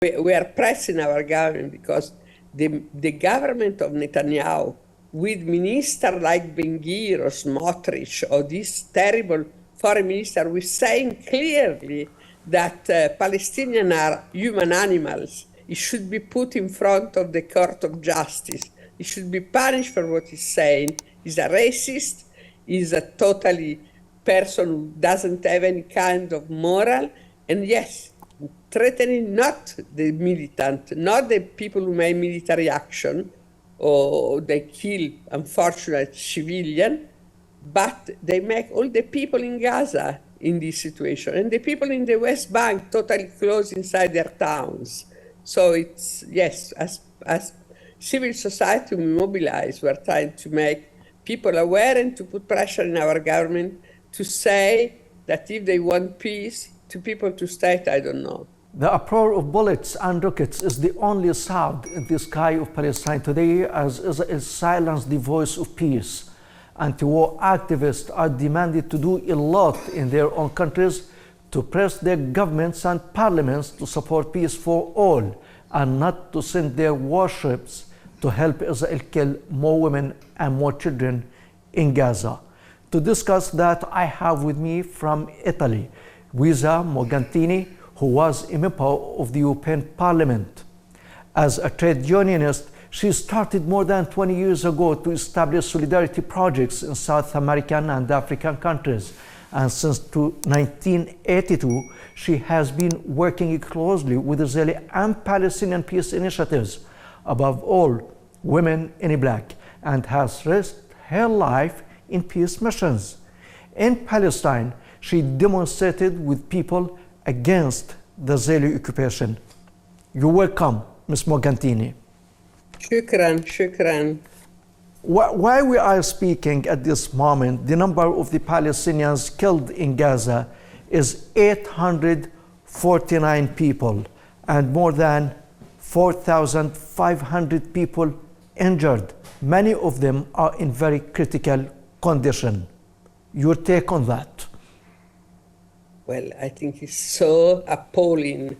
We are pressing our government because the government of Netanyahu, with ministers like Ben-Gvir or Smotrich or this terrible foreign minister, we're saying clearly that Palestinians are human animals. It should be put in front of the court of justice. He should be punished for what he's saying. He's a racist. He's a totally person who doesn't have any kind of moral. And yes, threatening not the militant, not the people who make military action, or they kill unfortunate civilian, but they make all the people in Gaza in this situation, and the people in the West Bank totally closed inside their towns. So it's, yes, as civil society we mobilize, we're trying to make people aware and to put pressure in our government to say that if they want peace, to people to state, I don't know. The uproar of bullets and rockets is the only sound in the sky of Palestine today, as Israel silenced the voice of peace. Anti-war activists are demanded to do a lot in their own countries to press their governments and parliaments to support peace for all and not to send their warships to help Israel kill more women and more children in Gaza. To discuss that, I have with me from Italy, Luisa Morgantini, who was a member of the European Parliament. As a trade unionist, she started more than 20 years ago to establish solidarity projects in South American and African countries. And since 1982, she has been working closely with Israeli and Palestinian peace initiatives, above all, women in black, and has risked her life in peace missions. In Palestine, she demonstrated with people against the Israeli occupation. You're welcome, Ms. Morgantini. Shukran, shukran. While we are speaking at this moment, the number of the Palestinians killed in Gaza is 849 people and more than 4,500 people injured. Many of them are in very critical condition. Your take on that? Well, I think it's so appalling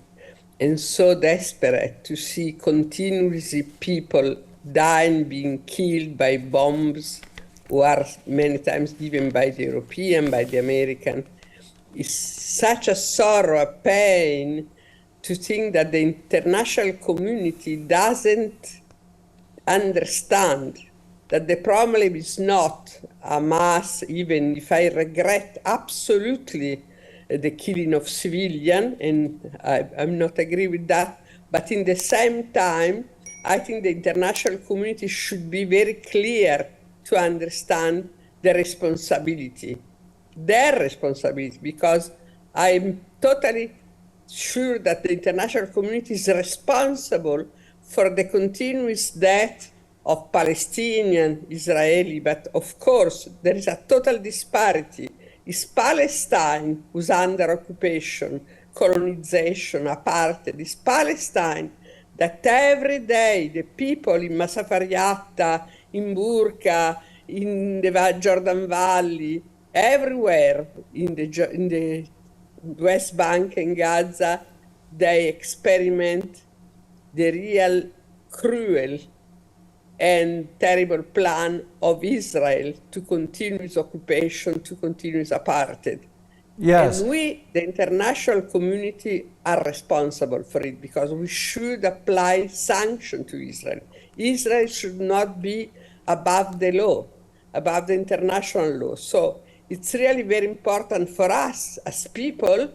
and so desperate to see continuously people dying, being killed by bombs, who are many times given by the European, by the American. It's such a sorrow, a pain to think that the international community doesn't understand that the problem is not Hamas, even if I regret absolutely the killing of civilians, and I'm not agree with that, but in the same time, I think the international community should be very clear to understand the responsibility, their responsibility, because I'm totally sure that the international community is responsible for the continuous death of Palestinian, Israeli, but of course there is a total disparity. It's Palestine who's under occupation, colonization, apartheid. It's Palestine that every day the people in Masafariata, in Burqa, in the Jordan Valley, everywhere in the West Bank and Gaza, they experiment the real cruel and terrible plan of Israel to continue its occupation, to continue its apartheid. Yes. And we, the international community, are responsible for it because we should apply sanctions to Israel. Israel should not be above the law, above the international law. So it's really very important for us as people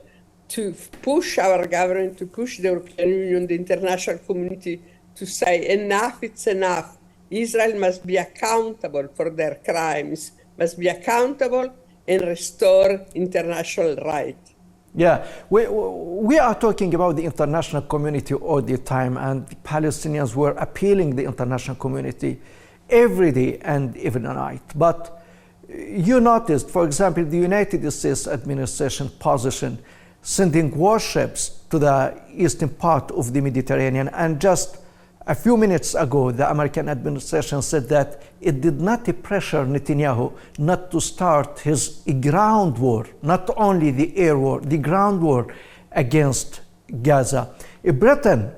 to push our government, to push the European Union, the international community, to say enough, it's enough. Israel must be accountable for their crimes, must be accountable and restore international rights. Yeah, we are talking about the international community all the time, and the Palestinians were appealing the international community every day and every night. But you noticed, for example, the United States administration position sending warships to the eastern part of the Mediterranean, and just a few minutes ago, the American administration said that it did not pressure Netanyahu not to start his ground war, not only the air war, the ground war against Gaza. Britain,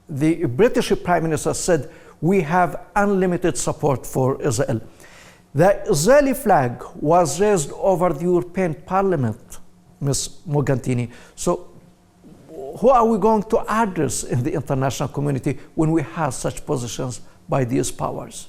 the British Prime Minister said, we have unlimited support for Israel. The Israeli flag was raised over the European Parliament, Ms. Morgantini. So who are we going to address in the international community when we have such positions by these powers?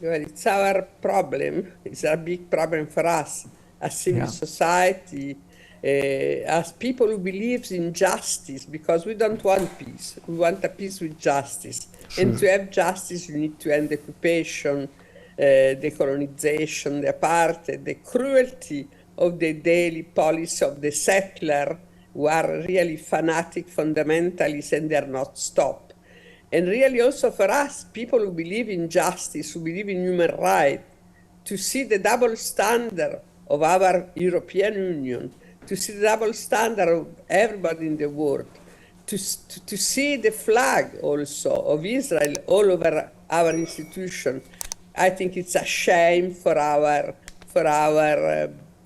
Well, it's our problem. It's a big problem for us as civil society, as people who believe in justice, because we don't want peace. We want a peace with justice. Sure. And to have justice, you need to end the occupation, the colonization, the apartheid, the cruelty of the daily policy of the settler, who are really fanatic fundamentalists and they're not stopped. And really also for us, people who believe in justice, who believe in human rights, to see the double standard of our European Union, to see the double standard of everybody in the world, to see the flag also of Israel all over our institution. I think it's a shame for our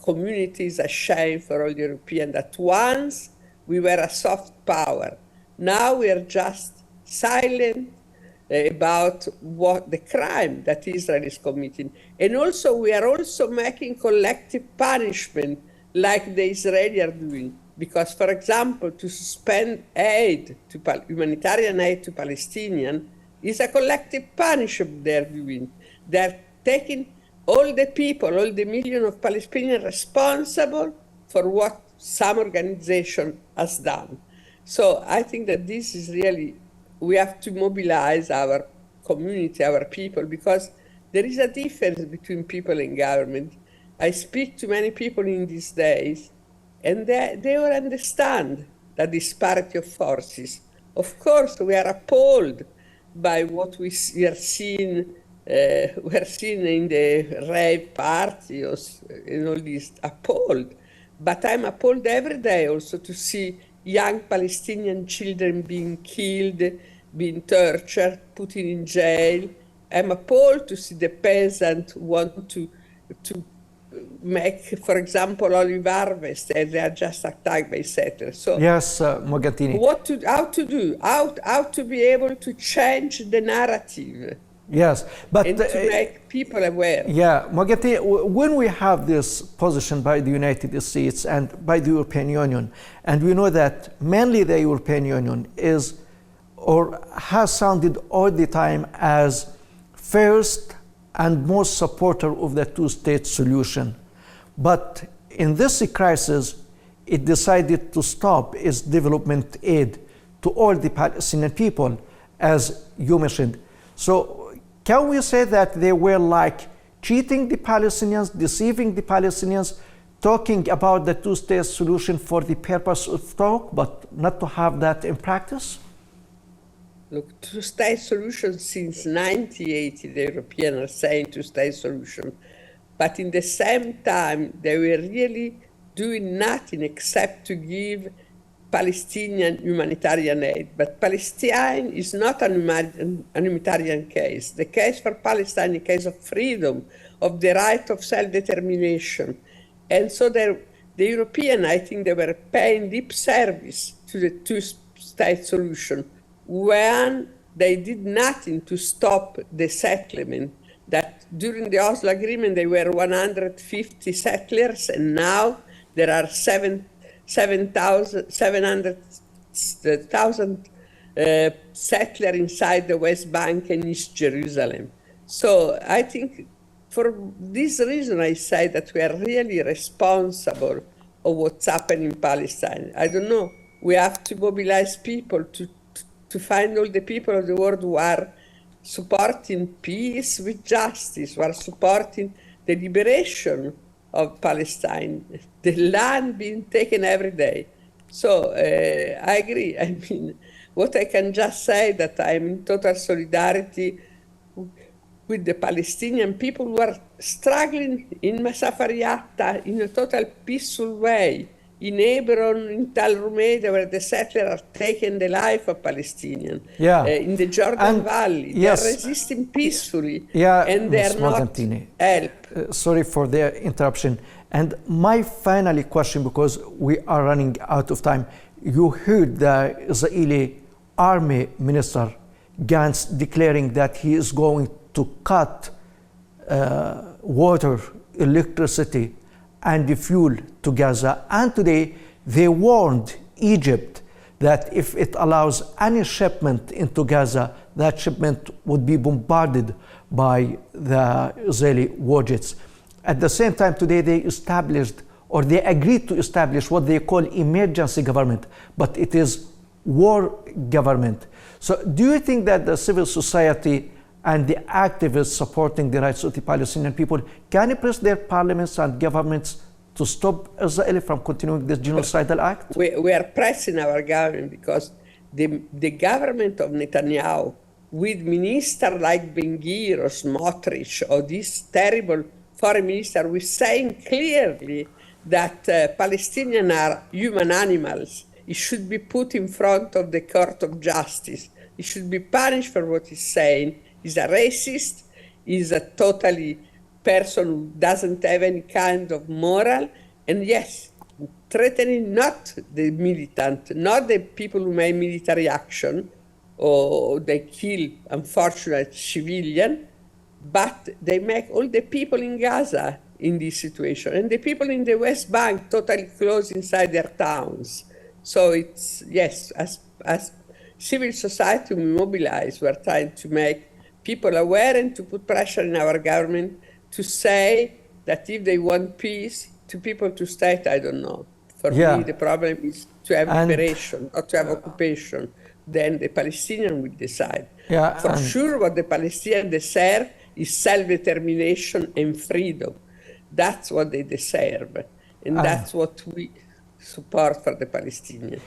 communities, a shame for all Europeans that once we were a soft power. Now we are just silent about what the crime that Israel is committing. And also we are also making collective punishment like the Israelis are doing. Because, for example, to suspend aid, humanitarian aid to Palestinians is a collective punishment they're doing. They're taking all the people, all the millions of Palestinians responsible for what some organization has done. So I think that this is really, we have to mobilize our community, our people, because there is a difference between people and government. I speak to many people in these days, and they all understand the disparity of forces. Of course, we are appalled by what we are seeing. We're seeing in the rave parties and all this, appalled. But I'm appalled every day also to see young Palestinian children being killed, being tortured, put in jail. I'm appalled to see the peasants want to make, for example, olive harvest, and they are just attacked by settlers. So yes, Morgantini. How to be able to change the narrative. Yes, but and to make people aware. Yeah, Morgantini, when we have this position by the United States and by the European Union, and we know that mainly the European Union is or has sounded all the time as first and most supporter of the two-state solution. But in this crisis, it decided to stop its development aid to all the Palestinian people, as you mentioned. So can we say that they were like cheating the Palestinians, deceiving the Palestinians, talking about the two-state solution for the purpose of talk, but not to have that in practice? Look, two-state solution since 1980, the Europeans are saying two-state solution. But in the same time, they were really doing nothing except to give Palestinian humanitarian aid. But Palestine is not an humanitarian case. The case for Palestine is a case of freedom, of the right of self-determination. And so the Europeans, I think they were paying lip service to the two-state solution when they did nothing to stop the settlement. That during the Oslo Agreement, there were 150 settlers, and now there are 700,000 settlers inside the West Bank and East Jerusalem. So I think for this reason, I say that we are really responsible of what's happening in Palestine. I don't know, we have to mobilize people to find all the people of the world who are supporting peace with justice, who are supporting the liberation of Palestine, the land being taken every day. So I agree. I mean, what I can just say that I'm in total solidarity with the Palestinian people who are struggling in Masafar Yatta in a total peaceful way. In Hebron, in Tal Rumeida, where the settlers are taking the life of Palestinians. Yeah. In the Jordan Valley. Yes. They are resisting peacefully. Yeah, and they are not help. Sorry for the interruption. And my final question, because we are running out of time. you heard the Israeli army minister Gantz declaring that he is going to cut water, electricity, and the fuel to Gaza. And today they warned Egypt that if it allows any shipment into Gaza, that shipment would be bombarded by the Israeli warjets. At the same time, today they established, or they agreed to establish, what they call emergency government, but it is war government. So do you think that the civil society and the activists supporting the rights of the Palestinian people can press their parliaments and governments to stop Israel from continuing this genocidal act? We are pressing our government because the government of Netanyahu, with ministers like Ben-Gvir or Smotrich or this terrible foreign minister, we're saying clearly that Palestinians are human animals. It should be put in front of the court of justice. He should be punished for what he's saying. He's a racist. He's a totally person who doesn't have any kind of moral. And yes, threatening not the militant, not the people who make military action, or they kill unfortunate civilian, but they make all the people in Gaza in this situation. And the people in the West Bank totally closed inside their towns. So it's, yes, as civil society, we mobilize. We're trying to make people aware and to put pressure in our government to say that if they want peace, to people to state, I don't know. For me, the problem is to have liberation, not to have occupation. Then the Palestinians will decide. For sure, what the Palestinians deserve is self-determination and freedom. That's what they deserve. And that's what we support for the Palestinians.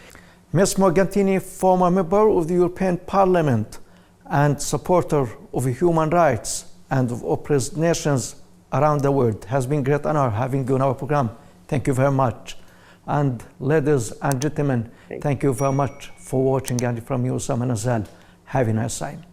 Ms. Morgantini, former member of the European Parliament and supporter of human rights and of oppressed nations around the world, has been a great honor having you on our program. Thank you very much. And ladies and gentlemen, thank you very much for watching, and from you, Osama Nazal. Have a nice time.